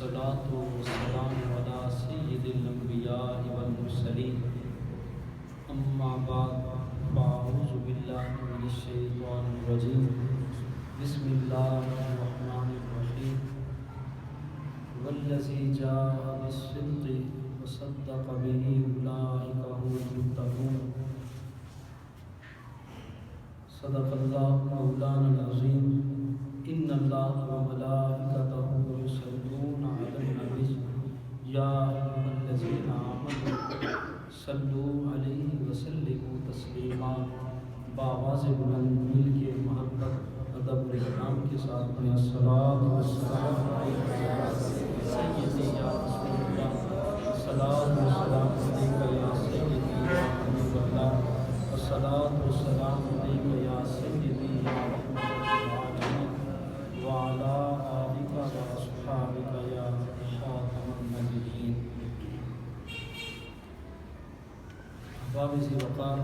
والصلاة والسلام على سيد الأنبياء والمرسلين أما بعد فأعوذ بالله من الشيطان الرجيم بسم الله الرحمن الرحيم والذي جاء بالصدق وصدق به أولئك هم المتقون صدق الله مولانا العظيم إن الله وملائكته يصلون على النبي يا أيها الذين آمنوا صلوا عليه وسلموا تسلیما بآواز بلند مل کے محبت ادب و احترام کے ساتھ پڑھیں الصلاۃ والسلام علیک یا سیدی یا رسول اللہ الصلاۃ والسلام علیک یا سیدی یا حبیب اللہ الصلاۃ والسلام علیک یا سیدی یا رحمت للعالمین وعلی آلک واصحابک یا خاتم النبیین. احباب ذی وقار،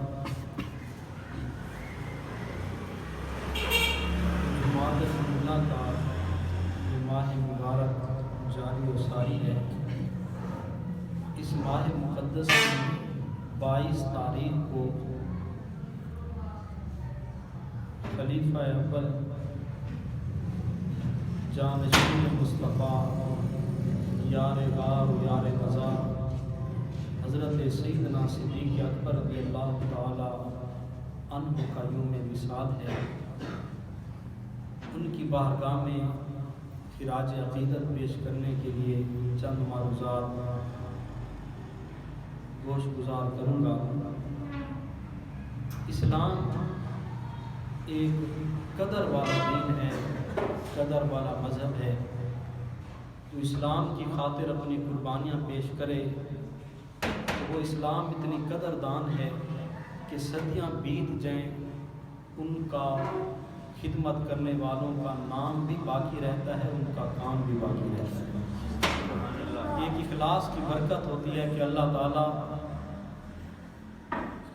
جماعت اللہ کا یہ ماہ مبارک جاری و ساری ہے. اس ماہ مقدس کی 22 تاریخ کو خلیفہ اول جانشین مصطفیٰ یار غار و یار غزار حضرت سیدنا صدیق اکبر رضی اللہ تعالی عنہ کا یوم وصال ہے. ان کی بارگاہ میں خراج عقیدت پیش کرنے کے لیے چند معروضات گوش گزار کروں گا. اسلام ایک قدر والا دین ہے، قدر والا مذہب ہے. جو اسلام کی خاطر اپنی قربانیاں پیش کرے وہ اسلام اتنی قدردان ہے کہ صدیاں بیت جائیں ان کا خدمت کرنے والوں کا نام بھی باقی رہتا ہے، ان کا کام بھی باقی رہتا ہے. ایک اخلاص کی برکت ہوتی ہے کہ اللہ تعالیٰ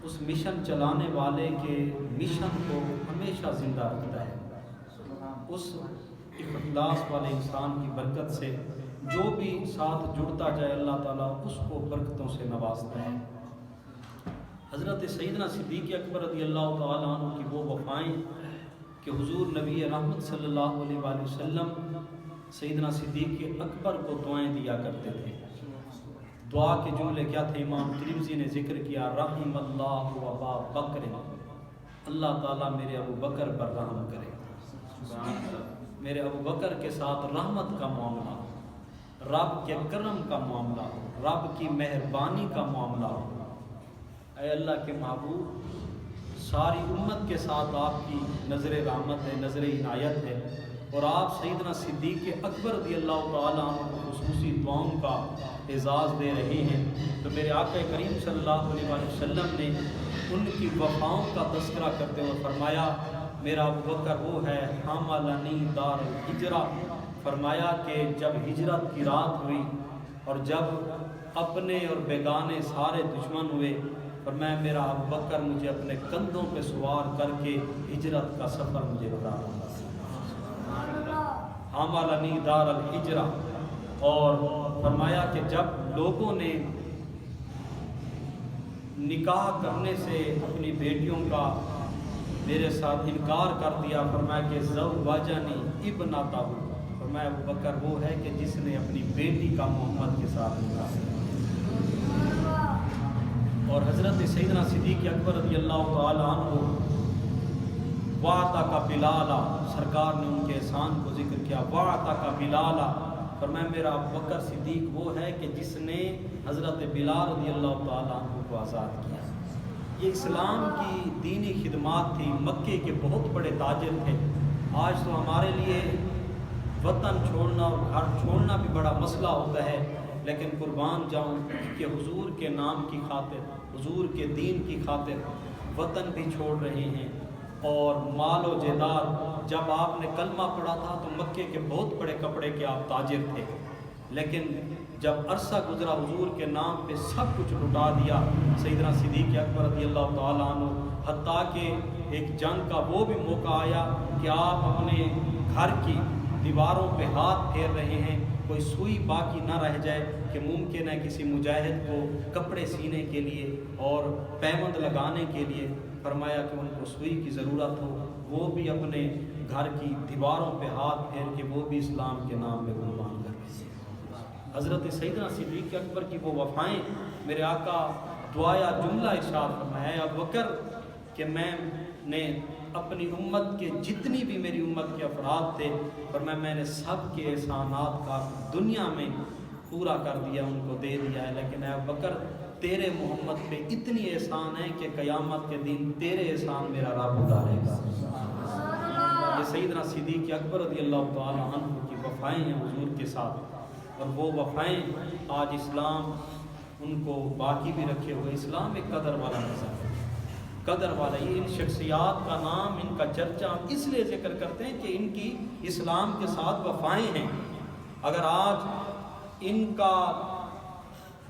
اس مشن چلانے والے کے مشن کو ہمیشہ زندہ رکھتا ہے. اس اخلاص والے انسان کی برکت سے جو بھی ساتھ جڑتا جائے اللہ تعالیٰ اس کو برکتوں سے نوازتا ہے. حضرت سیدنا صدیق اکبر رضی اللہ تعالیٰ عنہ کی وہ وفائیں کہ حضور نبی رحمت صلی اللہ علیہ وآلہ وسلم سیدنا صدیق اکبر کو دعائیں دیا کرتے تھے. دعا کے جملے کیا تھے؟ امام ترمذی نے ذکر کیا رحم اللہ و ابا بکر، اللہ تعالیٰ میرے ابو بکر پر رحم کرے. میرے ابو بکر کے ساتھ رحمت کا معاملہ، رب کے کرم کا معاملہ، رب کی مہربانی کا معاملہ ہو. اے اللہ کے محبوب، ساری امت کے ساتھ آپ کی نظر رحمت ہے، نظر عنایت ہے، اور آپ سیدنا صدیق اکبر رضی اللہ تعالیٰ عنہ کو خصوصی دعاؤں کا اعزاز دے رہے ہیں. تو میرے آقا کریم صلی اللہ علیہ وسلم نے ان کی وفاؤں کا تذکرہ کرتے ہوئے فرمایا میرا ابو بکر وہ ہے حاملنی دار الہجرہ. فرمایا کہ جب ہجرت کی رات ہوئی اور جب اپنے اور بیگانے سارے دشمن ہوئے، فرمایا میرا ابو بکر مجھے اپنے کندھوں پہ سوار کر کے ہجرت کا سفر مجھے کرا رہا. حاملنی دار الہجرہ. اور فرمایا کہ جب لوگوں نے نکاح کرنے سے اپنی بیٹیوں کا میرے ساتھ انکار کر دیا، فرمایا کہ زوجنی ابنتہ، فرمایا ابو بکر وہ ہے کہ جس نے اپنی بیٹی کا محمد کے ساتھ نکاح کیا. اور حضرت سیدنا صدیق اکبر رضی اللہ تعالی عنہ وَعَتَقَ بِلَالَ، سرکار نے ان کے احسان کو ذکر کیا. وَعَتَقَ بِلَالَ، فرمایا میرا ابو بکر صدیق وہ ہے کہ جس نے حضرت بلال رضی اللہ تعالیٰ عنہ کو آزاد کیا. یہ اسلام کی دینی خدمات تھی. مکے کے بہت بڑے تاجر تھے. آج تو ہمارے لیے وطن چھوڑنا اور گھر چھوڑنا بھی بڑا مسئلہ ہوتا ہے، لیکن قربان جاؤں کہ حضور کے نام کی خاطر، حضور کے دین کی خاطر وطن بھی چھوڑ رہے ہیں. اور مال و جائیداد، جب آپ نے کلمہ پڑھا تھا تو مکے کے بہت بڑے کپڑے کے آپ تاجر تھے، لیکن جب عرصہ گزرا حضور کے نام پہ سب کچھ لٹا دیا. سیدنا صدیق اکبر رضی اللہ تعالیٰ عنہ حتیٰ کہ ایک جنگ کا وہ بھی موقع آیا کہ آپ اپنے گھر کی دیواروں پہ ہاتھ پھیر رہے ہیں کوئی سوئی باقی نہ رہ جائے کہ ممکن ہے کسی مجاہد کو کپڑے سینے کے لیے اور پیوند لگانے کے لیے فرمایا کہ ان کو سوئی کی ضرورت ہو، وہ بھی اپنے گھر کی دیواروں پہ ہاتھ پھیر کے وہ بھی اسلام کے نام پہ قربان کر رہے ہیں۔ حضرت سیدنا صدیق اکبر کی وہ وفائیں، میرے آقا دعایا جملہ ارشاد فرمایا، اے ابوبکر کہ میں نے اپنی امت کے جتنی بھی میری امت کے افراد تھے میں نے سب کے احسانات کا دنیا میں پورا کر دیا، ان کو دے دیا ہے، لیکن اے ابوبکر تیرے محمد پہ اتنی احسان ہے کہ قیامت کے دن تیرے احسان میرا رب اتارے گا۔ یہ سیدنا صدیق اکبر رضی اللہ تعالیٰ عنہ کی وفائیں ہیں حضور کے ساتھ، اور وہ وفائیں آج اسلام ان کو باقی بھی رکھے ہوئے۔ اسلام ایک قدر والا مذہب ہے، قدر والا۔ یہ ان شخصیات کا نام، ان کا چرچا ہم اس لیے ذکر کرتے ہیں کہ ان کی اسلام کے ساتھ وفائیں ہیں۔ اگر آج ان کا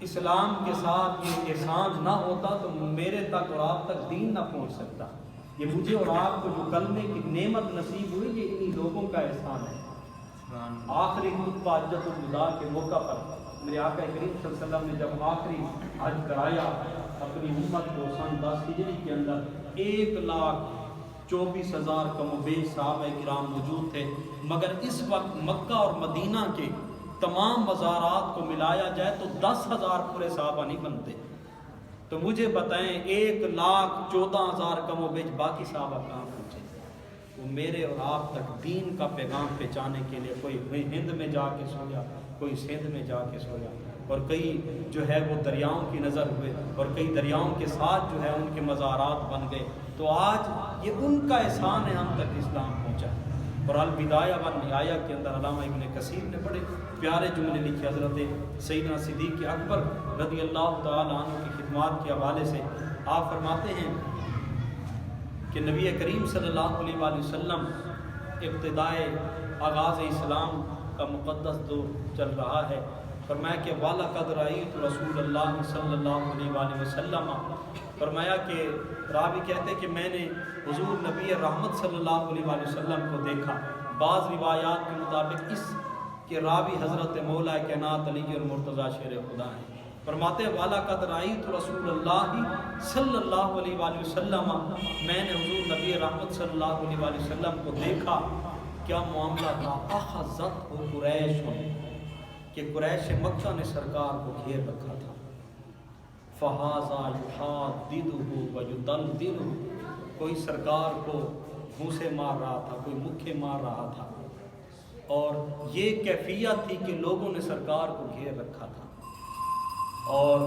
اسلام کے ساتھ یہ احسان نہ ہوتا تو میرے تک اور آپ تک دین نہ پہنچ سکتا۔ یہ مجھے اور آپ کو جو کلمے کی نعمت نصیب ہوئی یہ انہی لوگوں کا احسان ہے۔ آخری خطبہ حجۃ الوداع کے موقع پر میرے آقا کریم صلی اللہ علیہ وسلم نے جب آخری حج کرایا اپنی امت کو سن 10 ہجری کے اندر 1,24,000 کم و بیش صحابہ کرام موجود تھے، مگر اس وقت مکہ اور مدینہ کے تمام مزارات کو ملایا جائے تو 10,000 پورے صحابہ نہیں بنتے۔ تو مجھے بتائیں 1,14,000 کم و بیش باقی صحابہ کہاں پہنچے؟ وہ میرے اور آپ تک دین کا پیغام پہنچانے کے لیے کوئی ہند میں جا کے سویا، کوئی سندھ میں جا کے سویا، اور کئی جو ہے وہ دریاؤں کی نظر ہوئے، اور کئی دریاؤں کے ساتھ جو ہے ان کے مزارات بن گئے۔ تو آج یہ ان کا احسان ہے ہم تک اسلام پہنچا۔ اور البدایہ والنہایہ کے اندر علامہ ابن کثیر نے بڑے پیارے جملے لکھے حضرت سیدنا صدیق اکبر رضی اللہ تعالیٰ عنہ کی خدمات کے حوالے سے۔ آپ فرماتے ہیں کہ نبی کریم صلی اللہ علیہ وآلہ وسلم ابتدائے آغاز اسلام کا مقدس دور چل رہا ہے، فرمایا کہ وَلَقَدْ رَأَيْتُ رسول اللہ صلی اللہ علیہ وآلہ وسلم، فرمایا کہ راوی کہتے کہ میں نے حضور نبی رحمت صلی اللہ علیہ وآلہ وسلم کو دیکھا۔ بعض روایات کے مطابق اس کے راوی حضرت مولا کائنات علی اور مرتضیٰ شیر خدا ہیں۔ فرماتے ہیں وَلَقَدْ رَأَيْتُ رسول اللہ صلی اللہ علیہ وآلہ وسلم، میں نے حضور نبی رحمت صلی اللہ علیہ وآلہ وسلم کو دیکھا۔ کیا معاملہ تھا؟ اخذت قریش، کہ قریش مکہ نے سرکار کو گھیر رکھا تھا۔ فہذا یحاددہ ویدلدلہ، کوئی سرکار کو گھوسے مار رہا تھا، کوئی مکھے مار رہا تھا، اور یہ کیفیت تھی کہ لوگوں نے سرکار کو گھیر رکھا تھا۔ اور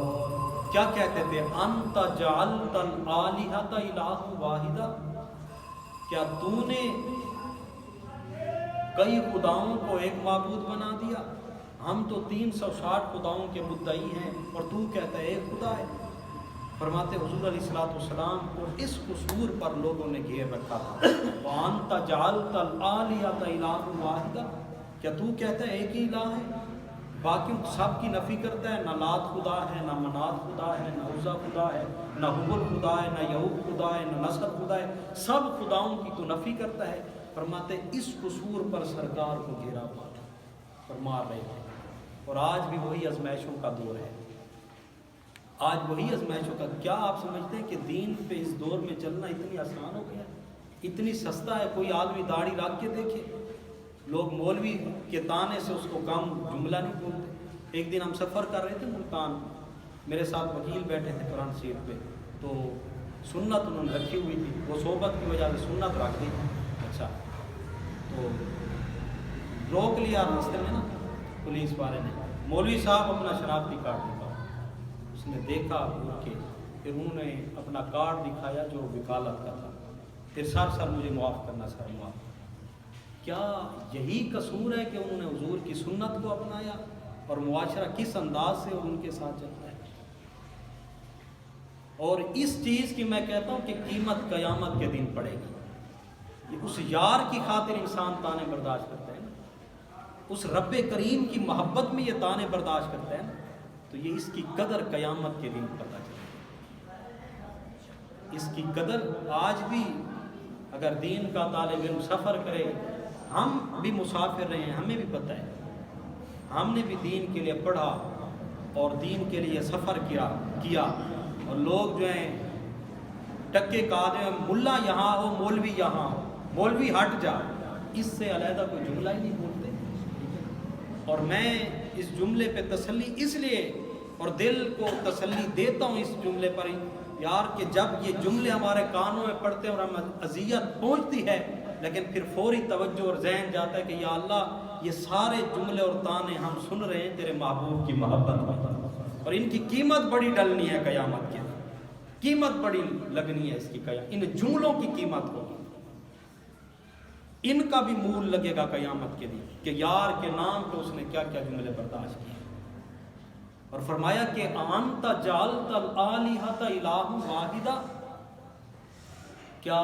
کیا کہتے تھے؟ انت جعلت الآلہۃ الہ واحدہ، کیا تو نے کئی خداؤں کو ایک معبود بنا دیا؟ ہم تو 360 خداؤں کے مدعی ہیں اور تو کہتا ہے ایک خدا ہے۔ فرماتے حضور علیہ الصلوۃ والسلام کو اس قصور پر لوگوں نے گھیر رکھا تھا۔ وَأَنْتَ جَعَلْتَ الْآلِهَةَ إِلَٰهًا وَاحِدًا، کیا تو کہتا ہے ایک ہی الہ ہے؟ باقی سب کی نفی کرتا ہے، نہ لات خدا ہے، نہ منات خدا ہے، نہ عزا خدا ہے، نہ حبل خدا ہے، نہ یعوق خدا ہے، نہ نصر خدا ہے، سب خداؤں کی تو نفی کرتا ہے۔ فرماتے اس قصور پر سرکار کو گھیرا ہوا تھا اور مار رہے تھے۔ اور آج بھی وہی آزمائشوں کا دور ہے، آج وہی آزمائشوں کا۔ کیا آپ سمجھتے ہیں کہ دین پہ اس دور میں چلنا اتنی آسان ہو گیا، اتنی سستا ہے؟ کوئی آدمی داڑھی رکھ کے دیکھے، لوگ مولوی کے تانے سے اس کو کم جملہ نہیں بولتے۔ ایک دن ہم سفر کر رہے تھے ملتان، میرے ساتھ وکیل بیٹھے تھے قرآن سیٹ پہ، تو سنت انہوں نے رکھی ہوئی تھی، وہ صحبت کی وجہ سے سنت رکھ دی۔ اچھا، تو روک لیا راستے میں نا پولیس والے نے، مولوی صاحب اپنا شناختی کارڈ دکھاؤ۔ اس نے دیکھا گھور کے، پھر انہوں نے اپنا کارڈ دکھایا جو وکالت کا تھا، پھر سر مجھے معاف کرنا، سر معاف۔ کیا یہی قصور ہے کہ انہوں نے حضور کی سنت کو اپنایا اور معاشرہ کس انداز سے ان کے ساتھ چلتا ہے؟ اور اس چیز کی میں کہتا ہوں کہ قیمت قیامت کے دن پڑے گی۔ اس یار کی خاطر انسان تانے برداشت کرتا ہے نا، اس رب کریم کی محبت میں یہ تانے برداشت کرتا ہے نا، تو یہ اس کی قدر قیامت کے دن پتہ چلے گی۔ اس کی قدر آج بھی اگر دین کا طالب علم سفر کرے، ہم بھی مسافر رہے ہیں، ہمیں بھی پتہ ہے، ہم نے بھی دین کے لیے پڑھا اور دین کے لیے سفر کیا اور لوگ جو ہیں ٹکے کاتے ہیں ملا یہاں ہو مولوی یہاں ہو، مولوی ہٹ جا، اس سے علیحدہ کوئی جملہ ہی نہیں بولتے۔ اور میں اس جملے پہ تسلی اس لیے اور دل کو تسلی دیتا ہوں اس جملے پر یار کہ جب یہ جملے ہمارے کانوں میں پڑتے ہیں اور ہمیں اذیت پہنچتی ہے، لیکن پھر فوری توجہ اور ذہن جاتا ہے کہ یا اللہ یہ سارے جملے اور تانے ہم سن رہے ہیں تیرے محبوب کی محبت میں، اور ان کی قیمت بڑی ڈلنی ہے قیامت کے، قیمت بڑی لگنی ہے اس کی، ان جملوں کی قیمت ہوگی، ان کا بھی مول لگے گا قیامت کے دن کہ یار کے نام پہ اس نے کیا کیا جملے برداشت کیے۔ اور فرمایا کہ انت جعلت الآلہۃ الہ واحدہ، کیا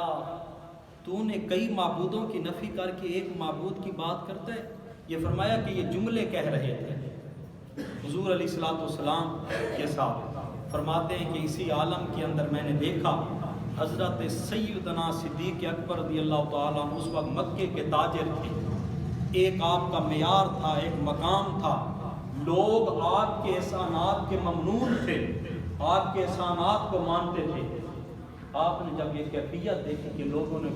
تو نے کئی معبودوں کی نفی کر کے ایک معبود کی بات کرتا ہے؟ یہ فرمایا کہ یہ جملے کہہ رہے تھے حضور علیہ الصلوۃ والسلام کے ساتھ، فرماتے ہیں کہ اسی عالم کے اندر میں نے دیکھا حضرت سیدنا صدیق اکبر رضی اللہ تعالیٰ عنہ اس وقت مکے کے تاجر تھے، ایک آپ کا معیار تھا، ایک مقام تھا، لوگ آپ کے احسانات کے ممنون تھے، آپ کے احسانات کو مانتے تھے۔ آپ نے جب یہ کیفیت دیکھی کہ لوگوں نے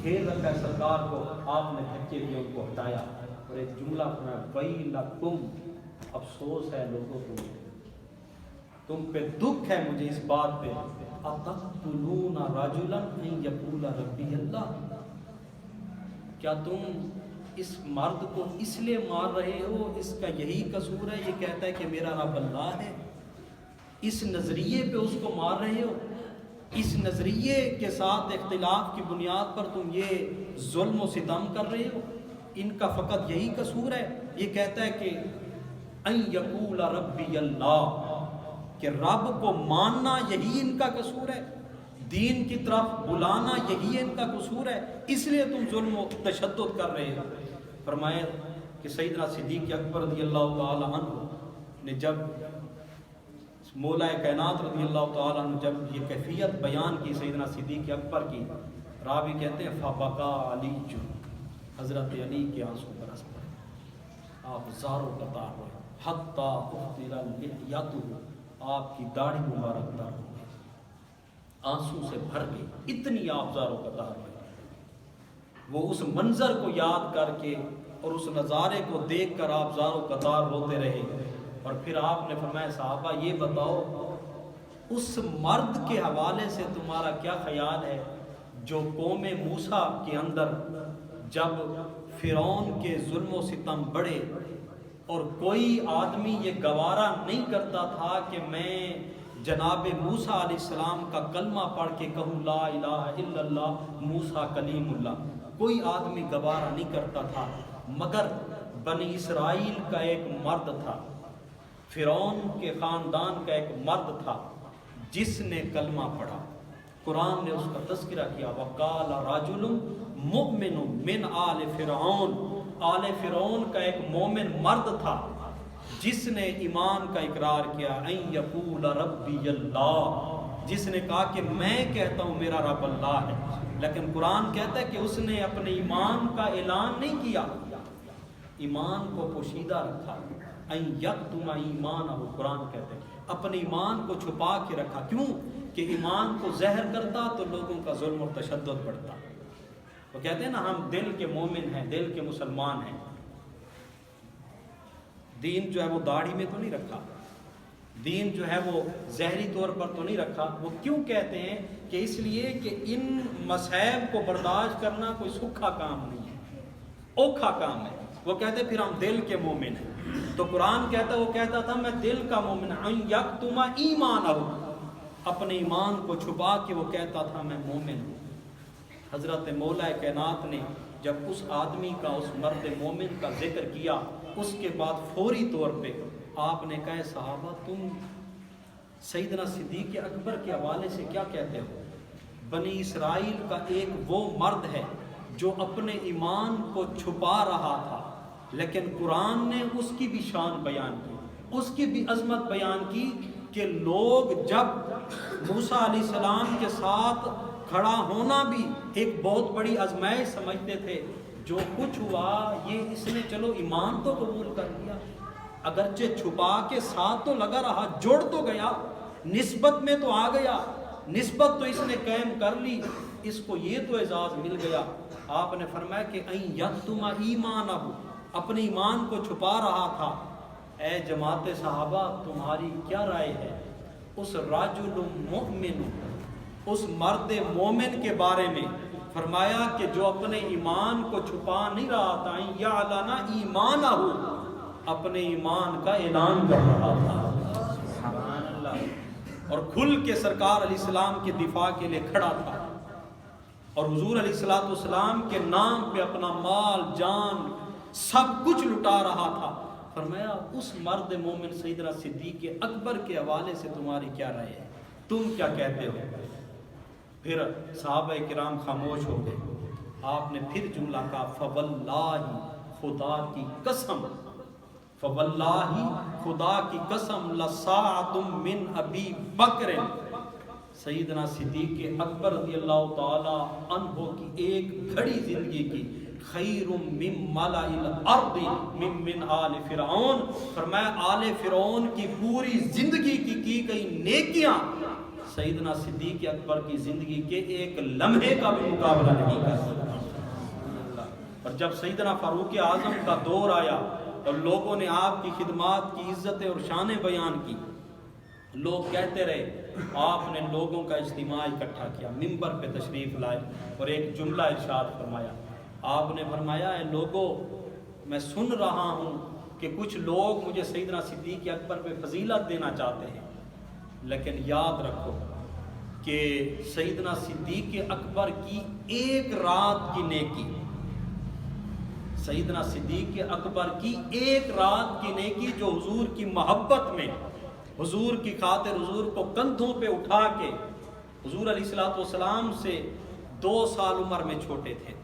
گھیر رکھا ہے سرکار کو، آپ نے دھکے دیے ان کو ہٹایا اور ایک جملہ فرمایا ویلکم، افسوس ہے لوگوں کو، تم پہ دکھ ہے مجھے اس بات پہ، اتقتلون رجلا ان یقول ربی اللہ، کیا تم اس مرد کو اس لیے مار رہے ہو، اس کا یہی قصور ہے یہ کہتا ہے کہ میرا رب اللہ ہے، اس نظریے پہ اس کو مار رہے ہو، اس نظریے کے ساتھ اختلاف کی بنیاد پر تم یہ ظلم و ستم کر رہے ہو، ان کا فقط یہی قصور ہے، یہ کہتا ہے کہ ان یقول ربی اللہ، کہ رب کو ماننا یہی ان کا قصور ہے، دین کی طرف بلانا یہی ان کا قصور ہے، اس لیے تم ظلم و تشدد کر رہے ہو۔ فرمایا کہ سیدنا صدیق اکبر رضی اللہ تعالی عنہ نے جب مولا کائنات رضی اللہ تعالی عنہ جب یہ کیفیت بیان کی سیدنا صدیق اکبر کی، راوی کہتے ہیں فبکا علی، حضرت علی کے آنسو برس پڑے، آپ زاروں قطار ہوئے، حتی اختر لحیتہ، آپ کی داڑھی مبارک تر ہو گئی، آنسو سے بھر گئی، اتنی آپ زاروں قطار ہوئے۔ وہ اس منظر کو یاد کر کے اور اس نظارے کو دیکھ کر آپ زاروں قطار روتے رہے، اور پھر آپ نے فرمایا صحابہ یہ بتاؤ اس مرد کے حوالے سے تمہارا کیا خیال ہے جو قوم موسیٰ کے اندر جب فرعون کے ظلم و ستم بڑھے اور کوئی آدمی یہ گوارا نہیں کرتا تھا کہ میں جناب موسیٰ علیہ السلام کا کلمہ پڑھ کے کہوں لا الہ الا اللہ موسیٰ کلیم اللہ، کوئی آدمی گوارا نہیں کرتا تھا، مگر بنی اسرائیل کا ایک مرد تھا، فرعون کے خاندان کا ایک مرد تھا جس نے کلمہ پڑھا، قرآن نے اس کا تذکرہ کیا، وقال رجل مؤمن من آل فرعون، آل فرعون کا ایک مومن مرد تھا جس نے ایمان کا اقرار کیا، ان یقول ربی اللہ، جس نے کہا کہ میں کہتا ہوں میرا رب اللہ ہے، لیکن قرآن کہتا ہے کہ اس نے اپنے ایمان کا اعلان نہیں کیا، ایمان کو پوشیدہ رکھا، ان یکتم ایمانہ، قرآن کہتے ہیں اپنے ایمان کو چھپا کے رکھا، کیوں کہ ایمان کو زہر کرتا تو لوگوں کا ظلم اور تشدد بڑھتا۔ وہ کہتے ہیں نا ہم دل کے مومن ہیں، دل کے مسلمان ہیں، دین جو ہے وہ داڑھی میں تو نہیں رکھا، دین جو ہے وہ زہری طور پر تو نہیں رکھا۔ وہ کیوں کہتے ہیں کہ اس لیے کہ ان مصائب کو برداشت کرنا کوئی سکھا کام نہیں ہے، اوکھا کام ہے۔ وہ کہتے پھر ہم دل کے مومن ہیں، تو قرآن کہتا وہ کہتا تھا میں دل کا مومن ہوں، یکتم ایمانہ، اپنے ایمان کو چھپا کے وہ کہتا تھا میں مومن ہوں۔ حضرت مولا کائنات نے جب اس آدمی کا، اس مرد مومن کا ذکر کیا، اس کے بعد فوری طور پہ آپ نے کہا صحابہ تم سیدنا صدیق اکبر کے حوالے سے کیا کہتے ہو؟ بنی اسرائیل کا ایک وہ مرد ہے جو اپنے ایمان کو چھپا رہا تھا، لیکن قرآن نے اس کی بھی شان بیان کی، اس کی بھی عظمت بیان کی کہ لوگ جب موسیٰ علیہ السلام کے ساتھ کھڑا ہونا بھی ایک بہت بڑی آزمائش سمجھتے تھے، جو کچھ ہوا یہ اس نے چلو ایمان تو قبول کر لیا، اگرچہ چھپا کے ساتھ تو لگا رہا، جڑ تو گیا، نسبت میں تو آ گیا، نسبت تو اس نے قائم کر لی، اس کو یہ تو اعزاز مل گیا۔ آپ نے فرمایا کہ این یکتم ایمانہ، اپنے ایمان کو چھپا رہا تھا۔ اے جماعت صحابہ تمہاری کیا رائے ہے اس رجل مؤمن، اس مرد مومن کے بارے میں؟ فرمایا کہ جو اپنے ایمان کو چھپا نہیں رہا تھا، یعلن ایمانہ، اپنے ایمان کا اعلان کر رہا تھا، سبحان اللہ، اور کھل کے سرکار علیہ السلام کے دفاع کے لیے کھڑا تھا، اور حضور علیہ السلام کے نام پہ اپنا مال جان سب کچھ لٹا رہا تھا۔ فرمایا اس مرد مومن سیدنا صدیق اکبر کے حوالے سے تمہاری کیا رائے ہے، تم کیا کہتے ہو؟ پھر صحابہ کرام خاموش ہو گئے۔ آپ نے پھر جملہ کہا فواللہ، خدا کی قسم، فواللہ خدا کی قسم، لساعۃ من ابی بکر، سیدنا صدیق اکبر رضی اللہ تعالی عنہ کی ایک گھڑی زندگی کی خیر من ملأ الارض من آل فرعون، فرمایا آل فرعون کی پوری زندگی کی گئی نیکیاں سیدنا صدیق اکبر کی زندگی کے ایک لمحے کا بھی مقابلہ نہیں کر سکتا۔ اور جب سیدنا فاروق اعظم کا دور آیا اور لوگوں نے آپ کی خدمات کی عزتیں اور شانیں بیان کی، لوگ کہتے رہے، آپ نے لوگوں کا اجتماع اکٹھا کیا، منبر پہ تشریف لائے اور ایک جملہ ارشاد فرمایا۔ آپ نے فرمایا اے لوگو، میں سن رہا ہوں کہ کچھ لوگ مجھے سیدنا صدیق اکبر پہ فضیلت دینا چاہتے ہیں، لیکن یاد رکھو کہ سیدنا صدیق اکبر کی ایک رات کی نیکی، سیدنا صدیق اکبر کی ایک رات کی نیکی جو حضور کی محبت میں، حضور کی خاطر حضور کو کندھوں پہ اٹھا کے، حضور علیہ السلام سے 2 سال عمر میں چھوٹے تھے،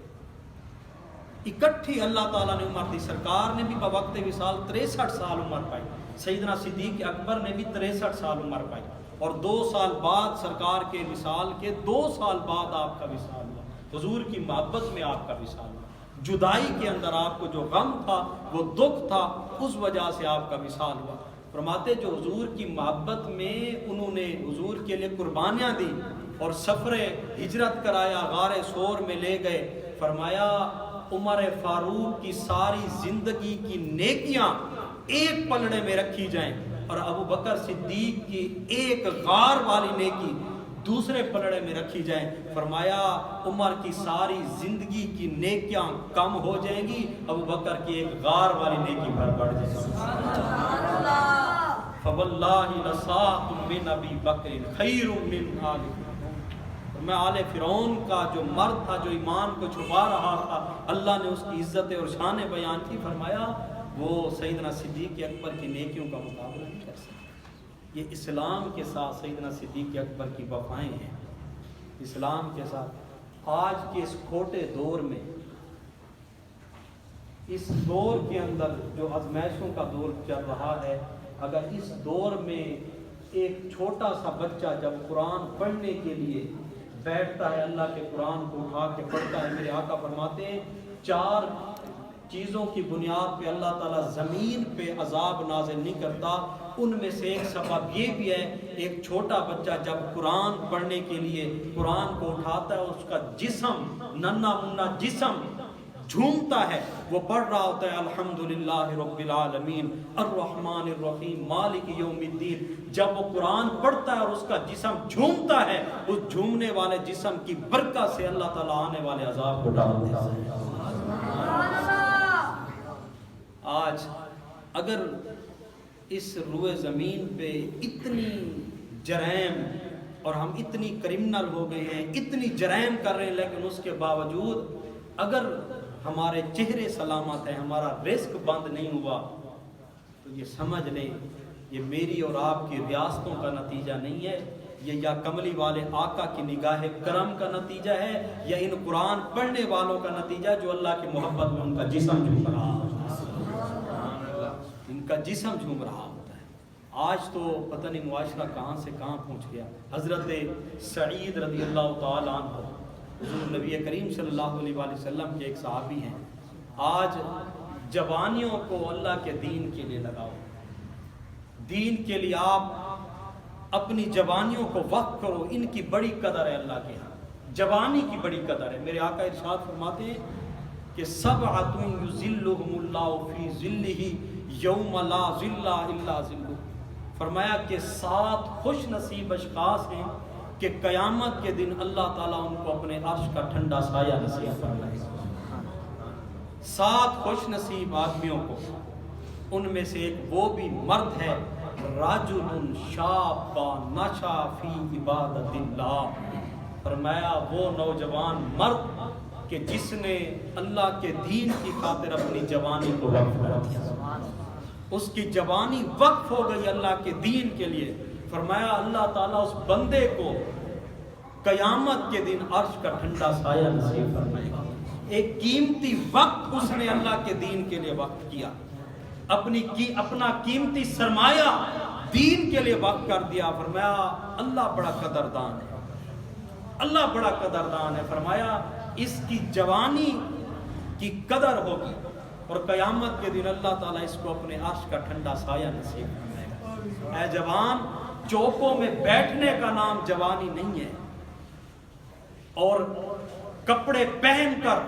اکٹھی اللہ تعالیٰ نے عمر دی، سرکار نے بھی بوقت وصال 63 سال عمر پائی، سیدنا صدیق اکبر نے بھی 63 سال عمر پائی، اور 2 سال بعد سرکار کے وصال کے 2 سال بعد آپ کا وصال ہوا، حضور کی محبت میں آپ کا وصال ہوا، جدائی کے اندر آپ کو جو غم تھا، وہ دکھ تھا، اس وجہ سے آپ کا وصال ہوا۔ فرماتے جو حضور کی محبت میں انہوں نے حضور کے لیے قربانیاں دی اور سفر ہجرت کرایا، غار ثور میں لے گئے، فرمایا عمر فاروق کی ساری زندگی کی نیکیاں ایک پلڑے میں رکھی جائیں اور ابو بکر صدیق کی ایک غار والی نیکی دوسرے پلڑے میں رکھی جائیں، فرمایا عمر کی ساری زندگی کی نیکیاں کم ہو جائیں گی، ابو بکر کی ایک غار والی نیکی پر بڑھ جائے گی۔ فواللہ لساعۃ من ابی بکر خیر من آل فرعون، میں آل فرعون کا جو مرد تھا جو ایمان کو چھپا رہا تھا، اللہ نے اس کی عزتیں اور شانیں بیان کی، فرمایا وہ سیدنا صدیق اکبر کی نیکیوں کا مقابلہ نہیں کر سکتا۔ یہ اسلام کے ساتھ سیدنا صدیق اکبر کی وفائیں ہیں، اسلام کے ساتھ۔ آج کے اس کھوٹے دور میں، اس دور کے اندر جو آزمائشوں کا دور چل رہا ہے، اگر اس دور میں ایک چھوٹا سا بچہ جب قرآن پڑھنے کے لیے بیٹھتا ہے، اللہ کے قرآن کو اٹھا کے پڑھتا ہے، میرے آقا فرماتے ہیں 4 چیزوں کی بنیاد پہ اللہ تعالیٰ زمین پہ عذاب نازل نہیں کرتا، ان میں سے ایک سبب یہ بھی ہے، ایک چھوٹا بچہ جب قرآن پڑھنے کے لیے قرآن کو اٹھاتا ہے، اس کا جسم، ننھا منھا جسم جھومتا ہے، وہ پڑھ رہا ہوتا ہے الحمدللہ رب العالمین الرحمن الرحیم مالک یوم الدین، جب وہ قرآن پڑھتا ہے اور اس کا جسم جھومتا ہے، اس جھومنے والے جسم کی برکت سے اللہ تعالیٰ آنے والے عذاب کو ڈال دیتا ہے۔ آج اگر اس روئے زمین پہ اتنی جرائم، اور ہم اتنی کرمنل ہو گئے ہیں، اتنی جرائم کر رہے ہیں، لیکن اس کے باوجود اگر ہمارے چہرے سلامت ہیں، ہمارا رزق بند نہیں ہوا، تو یہ سمجھ لیں یہ میری اور آپ کی ریاستوں کا نتیجہ نہیں ہے، یہ یا کملی والے آقا کی نگاہ کرم کا نتیجہ ہے، یا ان قرآن پڑھنے والوں کا نتیجہ جو اللہ کی محبت میں ان کا جسم جھوم رہا ہوتا ہے، ان کا جسم جھوم رہا ہوتا ہے۔ آج تو پتہ نہیں معاشرہ کہاں سے کہاں پہنچ گیا۔ حضرت سعید رضی اللہ تعالیٰ عنہ، حضور نبی کریم صلی اللہ علیہ وسلم کے ایک صحابی ہیں، آج جوانیوں کو اللہ کے دین کے لیے لگاؤ، دین کے لیے آپ اپنی جوانیوں کو وقف کرو، ان کی بڑی قدر ہے اللہ کے ہاں، جوانی کی بڑی قدر ہے۔ میرے آقا ارشاد فرماتے ہیں کہ سبعۃ یظلھم اللہ فی ظلہ یوم لا ظل الا ظلہ، فرمایا کہ 7 خوش نصیب اشخاص ہیں کہ قیامت کے دن اللہ تعالیٰ ان کو اپنے عرش کا ٹھنڈا سایہ نصیب فرمائے گا۔ 7 خوش نصیب آدمیوں کو، ان میں سے ایک وہ بھی مرد ہے، رجل شاب نشا فی عبادت اللہ، فرمایا وہ نوجوان مرد کہ جس نے اللہ کے دین کی خاطر اپنی جوانی کو وقف کر دیا، اس کی جوانی وقف ہو گئی اللہ کے دین کے لیے، فرمایا اللہ تعالیٰ اس بندے کو قیامت کے دن عرش کا ٹھنڈا سایہ نصیب فرمائے گا۔ ایک قیمتی وقت اس نے اللہ کے دین کے لیے وقف کیا، اپنا قیمتی سرمایہ دین کے لیے وقف کر دیا، فرمایا اللہ بڑا قدردان ہے، اللہ بڑا قدردان ہے، فرمایا اس کی جوانی کی قدر ہوگی اور قیامت کے دن اللہ تعالیٰ اس کو اپنے عرش کا ٹھنڈا سایہ نصیب فرمائے گا۔ اے جوان، چوکوں میں بیٹھنے کا نام جوانی نہیں ہے، اور کپڑے پہن کر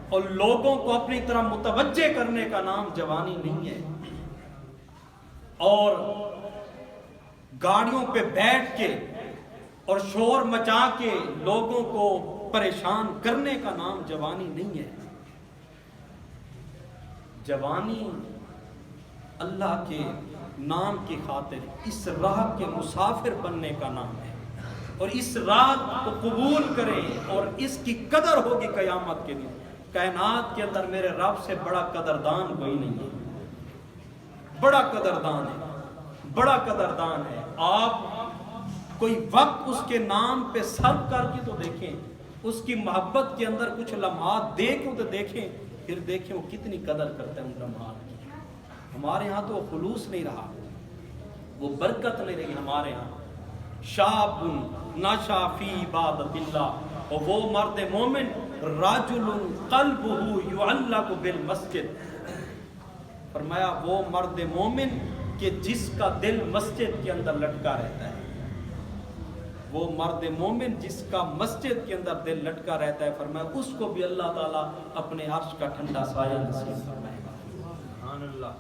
اور لوگوں کو اپنی طرح متوجہ کرنے کا نام جوانی نہیں ہے، اور گاڑیوں پہ بیٹھ کے اور شور مچا کے لوگوں کو پریشان کرنے کا نام جوانی نہیں ہے۔ جوانی اللہ کے نام کی خاطر اس راہ کے مسافر بننے کا نام ہے، اور اس راہ کو قبول کریں اور اس کی قدر ہوگی قیامت کے دن۔ کائنات کے اندر میرے رب سے بڑا قدردان کوئی نہیں ہے، بڑا قدردان ہے، بڑا قدردان ہے۔ آپ کوئی وقت اس کے نام پہ صرف کر کے تو دیکھیں، اس کی محبت کے اندر کچھ لمحات دے کے تو دیکھیں، پھر دیکھیں وہ کتنی قدر کرتے ہیں ان لمحات کی۔ ہمارے ہاں تو وہ خلوص نہیں رہا، وہ برکت نہیں رہی ہمارے ہاں۔ شاب نشا فی عبادت اللہ، اور وہ مرد مومن رجل قلبہ یعلق بالمسجد، فرمایا وہ مرد مومن کہ جس کا دل مسجد کے اندر لٹکا رہتا ہے، وہ مرد مومن جس کا مسجد کے اندر دل لٹکا رہتا ہے، فرمایا اس کو بھی اللہ تعالیٰ اپنے عرش کا ٹھنڈا سایہ نصیب فرمائے گا۔ سبحان اللہ۔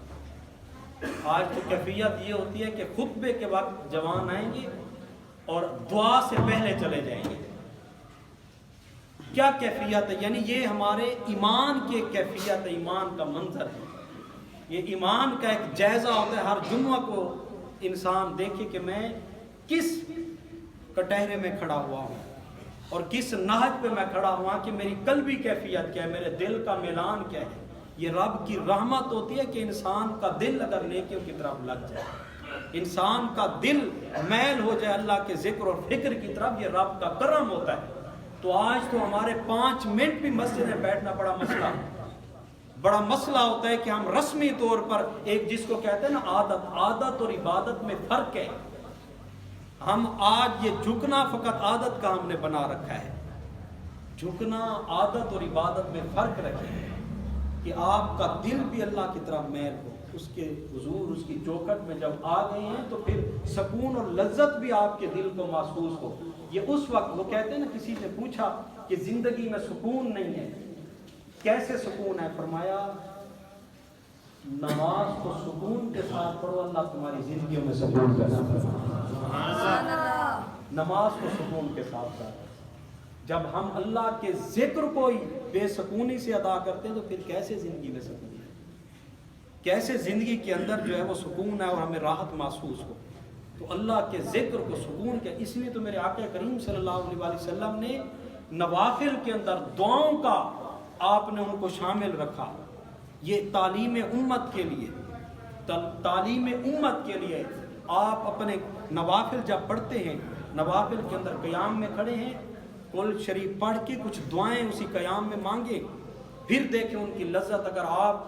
آج تو کیفیت یہ ہوتی ہے کہ خطبے کے وقت جوان آئیں گے اور دعا سے پہلے چلے جائیں گے۔ کیا کیفیت ہے؟ یعنی یہ ہمارے ایمان کی کیفیت ہے، ایمان کا منظر ہے، یہ ایمان کا ایک جائزہ ہوتا ہے۔ ہر جمعہ کو انسان دیکھے کہ میں کس کٹہرے میں کھڑا ہوا ہوں اور کس نہج پہ میں کھڑا ہوا، کہ میری قلبی کیفیت کیا ہے، میرے دل کا میلان کیا ہے۔ یہ رب کی رحمت ہوتی ہے کہ انسان کا دل اگر نیکیوں کی طرف لگ جائے، انسان کا دل میل ہو جائے اللہ کے ذکر اور فکر کی طرف، یہ رب کا کرم ہوتا ہے۔ تو آج تو ہمارے 5 منٹ بھی مسجد میں بیٹھنا بڑا مسئلہ ہوتا ہے کہ ہم رسمی طور پر ایک جس کو کہتے ہیں نا عادت اور عبادت میں فرق ہے۔ ہم آج یہ جھکنا فقط عادت کا ہم نے بنا رکھا ہے، جھکنا عادت اور عبادت میں فرق رکھیں کہ آپ کا دل بھی اللہ کی طرف میل ہو، اس کے حضور اس کی چوکھٹ میں جب آ گئے ہیں تو پھر سکون اور لذت بھی آپ کے دل کو محسوس ہو۔ یہ اس وقت وہ کہتے ہیں نا، کسی نے پوچھا کہ زندگی میں سکون نہیں ہے، کیسے سکون ہے؟ فرمایا نماز کو سکون کے ساتھ پڑھو، اللہ تمہاری زندگیوں میں سکون پیدا کرے۔ نماز کو سکون کے ساتھ پڑھو۔ جب ہم اللہ کے ذکر کو ہی بے سکونی سے ادا کرتے ہیں تو پھر کیسے زندگی میں سکون ہے، کیسے زندگی کے اندر جو ہے وہ سکون ہے اور ہمیں راحت محسوس ہو۔ تو اللہ کے ذکر کو سکون کیا، اس لیے تو میرے آقا کریم صلی اللہ علیہ وسلم نے نوافل کے اندر دعاؤں کا آپ نے ان کو شامل رکھا۔ یہ تعلیم امت کے لیے، تعلیم امت کے لیے آپ اپنے نوافل جب پڑھتے ہیں، نوافل کے اندر قیام میں کھڑے ہیں، قل شریف پڑھ کے کچھ دعائیں اسی قیام میں مانگیں، پھر دیکھیں ان کی لذت۔ اگر آپ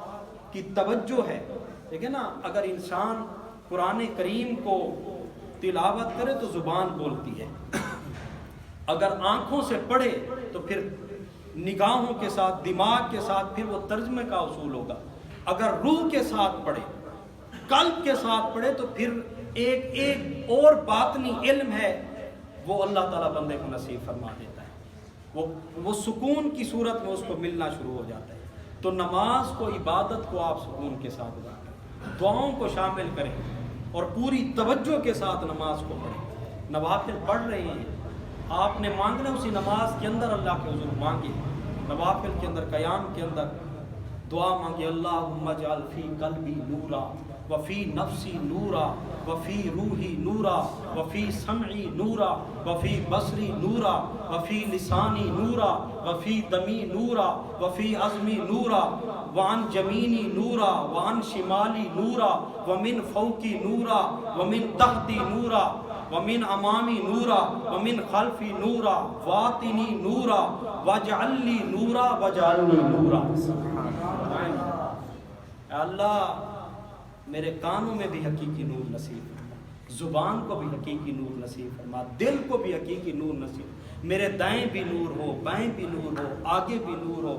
کی توجہ ہے، دیکھیں نا، اگر انسان قرآن کریم کو تلاوت کرے تو زبان بولتی ہے، اگر آنکھوں سے پڑھے تو پھر نگاہوں کے ساتھ، دماغ کے ساتھ، پھر وہ ترجمے کا اصول ہوگا. اگر روح کے ساتھ پڑھے، قلب کے ساتھ پڑھے، تو پھر ایک اور باطنی علم ہے وہ اللہ تعالیٰ بندے کو نصیب فرما دیتا ہے. وہ سکون کی صورت میں اس کو ملنا شروع ہو جاتا ہے. تو نماز کو، عبادت کو آپ سکون کے ساتھ ادا کریں، دعاؤں کو شامل کریں اور پوری توجہ کے ساتھ نماز کو پڑھیں. نوافل پڑھ رہے ہیں، آپ نے مانگنا اسی نماز کے اندر اللہ کے حضور مانگے. نوافل کے اندر، قیام کے اندر دعا مانگے، اللہم اجعل فی قلبی نورا وفی نفسی نورا وفی روحی نورا وفی سمعی نورا وفی بصری نورا وفی لسانی نورا وفی دمی نورا وفی عظمی نورا وعن جمینی نورا وعن شمالی نورا ومن فوقی نورا ومن تحتی نورا ومن امامی نورا ومن خلفی نورا واطنی نورا واجعل لی نورا واجعلنی نورا. اللہ میرے کانوں میں بھی حقیقی نور نصیب فرما، زبان کو بھی حقیقی نور نصیب فرما، دل کو بھی حقیقی نور نصیب. میرے دائیں بھی نور ہو، بائیں بھی نور ہو، آگے بھی نور ہو،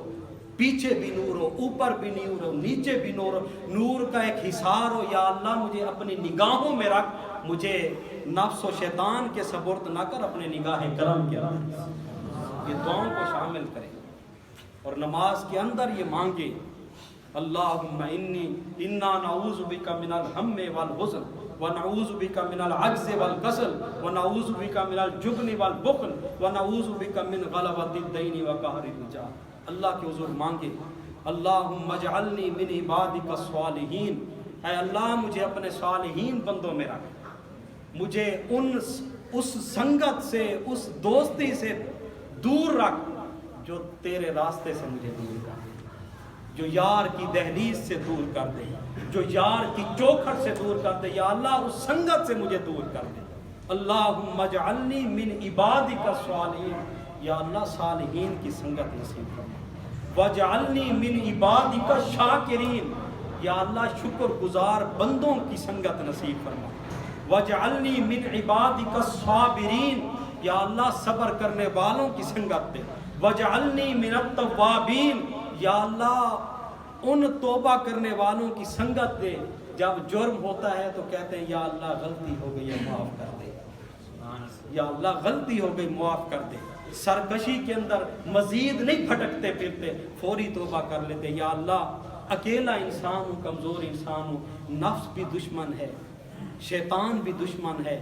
پیچھے بھی نور ہو، اوپر بھی نور ہو، نیچے بھی نور ہو. نور کا ایک حصار ہو. یا اللہ مجھے اپنی نگاہوں میں رکھ، مجھے نفس و شیطان کے سپرد نہ کر، اپنے نگاہ کرم کے رکھ. یہ دعاؤں کو شامل کریں اور نماز کے اندر یہ مانگے، اللہم انا نعوذ بک من الہم والحزن ونعوذ بک من العجز والکسل ونعوذ بک من الجبن والبخل ونعوذ بک من غلبۃ الدین وقہر الرجال. اللہ کے حضور مانگے، اللہم اجعلنی من عبادک الصالحین، اے اللہ مجھے اپنے صالحین بندوں میں رکھ، مجھے اس سنگت سے، اس دوستی سے دور رکھ جو تیرے راستے سے مجھے دور کر دے، جو یار کی دہلیز سے دور کر دے، جو یار کی چوکھٹ سے دور کر دے. یا اللہ اس سنگت سے مجھے دور کر دے. اللہم اجعلنی من عبادک الصالحین، یا اللہ صالحین کی سنگت نصیب فرما. واجعلنی من عبادک الشاکرین، یا اللہ شکر گزار بندوں کی سنگت نصیب فرما. واجعلنی من عبادک الصابرین، یا اللہ صبر کرنے والوں کی سنگت دے. واجعلنی من التوابین، یا اللہ ان توبہ کرنے والوں کی سنگت دے جب جرم ہوتا ہے تو کہتے ہیں یا اللہ غلطی ہو گئی ہے معاف کر دے، یا اللہ غلطی ہو گئی معاف کر دے. سرکشی کے اندر مزید نہیں بھٹکتے پھرتے، فوری توبہ کر لیتے. یا اللہ اکیلا انسان ہوں، کمزور انسان ہوں، نفس بھی دشمن ہے، شیطان بھی دشمن ہے،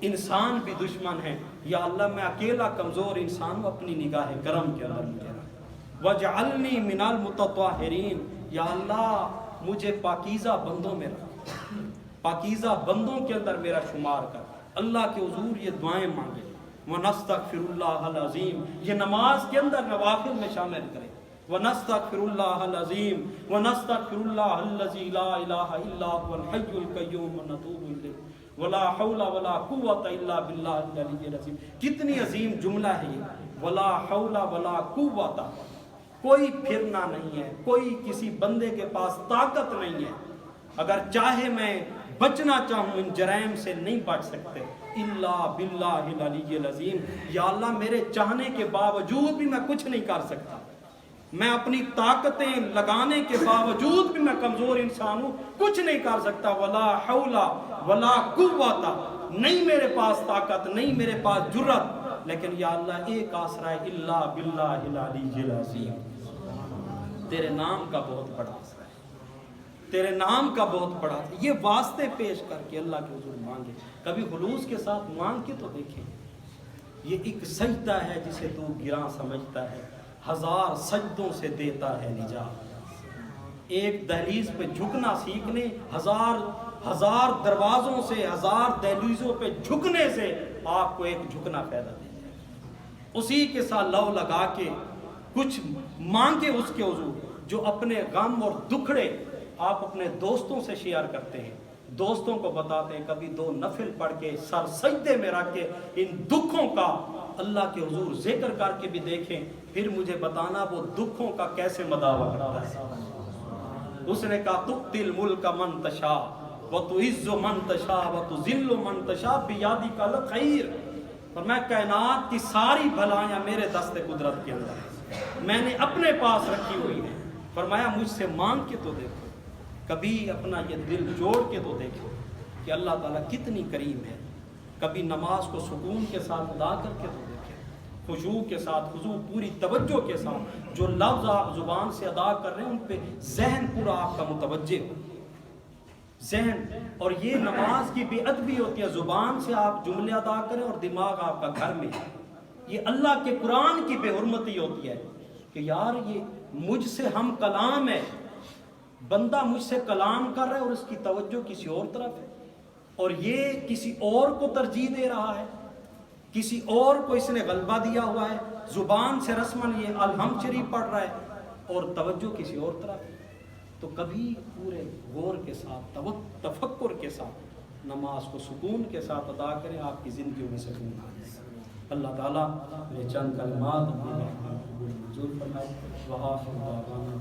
انسان بھی دشمن ہے. یا اللہ میں اکیلا کمزور انسان ہوں، اپنی نگاہ کرم کے اندر مجھے رکھ. وَاجْعَلْنِي مِنَ الْمُتَطَہِّرِينَ، یا اللہ مجھے پاکیزہ بندوں میں رکھ، پاکیزہ بندوں کے اندر میرا شمار کر. اللہ کے حضور یہ دعائیں مانگے. وَنَسْتَغْفِرُ اللَّهَ الْعَظِيمَ، یہ نماز کے اندر نوافل میں شامل کریں. وَنَسْتَغْفِرُ اللَّهَ الْعَظِيمَ وَنَسْتَغْفِرُ اللَّهَ الَّذِي لَا إِلَٰهَ إِلَّا هُوَ الْحَيُّ الْقَيُّومُ وَنَتُوبُ إِلَيْهِ وَلَا حَوْلَ وَلَا قُوَّةَ إِلَّا بِاللَّهِ الْعَلِيِّ الْعَظِيمِ. کتنی عظیم جملہ ہے یہ، وَلَا حَوْلَ وَلَا قُوَّةَ. کوئی پھرنا نہیں ہے، کوئی کسی بندے کے پاس طاقت نہیں ہے، اگر چاہے میں بچنا چاہوں ان جرائم سے نہیں بچ سکتے، الا باللہ العلی العظیم. یا اللہ میرے چاہنے کے باوجود بھی میں کچھ نہیں کر سکتا، میں اپنی طاقتیں لگانے کے باوجود بھی میں کمزور انسان ہوں، کچھ نہیں کر سکتا. ولا حول ولا قوت، نہیں میرے پاس طاقت، نہیں میرے پاس جرت، لیکن یا اللہ ایک آسرا ہے، الا باللہ العلی العظیم. تیرے نام کا بہت بڑا آسرا ہے، تیرے نام کا بہت بڑا. یہ واسطے پیش کر کے اللہ کے حضور مانگے. کبھی خلوص کے ساتھ مانگ کے تو دیکھیں. یہ ایک سجدہ ہے جسے تو گراں سمجھتا ہے، ہزار سجدوں سے دیتا ہے نجات. ایک دہلیز پہ جھکنا سیکھنے، ہزار دروازوں سے، ہزار دہلیزوں پہ جھکنے سے آپ کو ایک جھکنا پیدا دے جائے. اسی کے ساتھ لو لگا کے کچھ مانگے اس کے حضور. جو اپنے غم اور دکھڑے آپ اپنے دوستوں سے شیئر کرتے ہیں، دوستوں کو بتاتے ہیں، کبھی 2 نفل پڑھ کے سر سجدے میں رکھ کے ان دکھوں کا اللہ کے حضور ذکر کر کے بھی دیکھیں، پھر مجھے بتانا وہ دکھوں کا کیسے مداوع کرتا ہے. اس نے کہا تؤتی الملک من تشاء وتعز من تشاء وتذل من تشاء بیدک الخیر. اور میں کائنات کی ساری بھلائیاں میرے دست قدرت کے اندر ہیں. میں نے اپنے پاس رکھی ہوئی ہے۔ فرمایا مجھ سے مانگ کے تو دیکھو، کبھی اپنا یہ دل جوڑ کے تو دیکھو کہ اللہ تعالیٰ کتنی کریم ہے۔ کبھی نماز کو سکون کے ساتھ ادا کر کے تو دیکھیں، خشوع کے ساتھ، خضوع پوری توجہ کے ساتھ، جو لفظ آپ زبان سے ادا کر رہے ہیں ان پہ ذہن پورا آپ کا متوجہ ہو، ذہن۔ اور یہ نماز کی بے ادبی ہوتی ہے، زبان سے آپ جملے ادا کریں اور دماغ آپ کا گھر میں، یہ اللہ کے قرآن کی بے حرمتی ہوتی ہے کہ یار یہ مجھ سے ہم کلام ہے، بندہ مجھ سے کلام کر رہا ہے اور اس کی توجہ کسی اور طرف ہے، اور یہ کسی اور کو ترجیح دے رہا ہے، کسی اور کو اس نے غلبہ دیا ہوا ہے، زبان سے رسماً یہ الحمد شریف پڑھ رہا ہے اور توجہ کسی اور طرف ہے۔ تو کبھی پورے غور کے ساتھ، تفکر کے ساتھ نماز کو سکون کے ساتھ ادا کریں، آپ کی زندگیوں میں سکون آ جائے گا۔ اللہ تعالیٰ یہ چند کلمات منظور فرمائے۔ وآخر دعوانا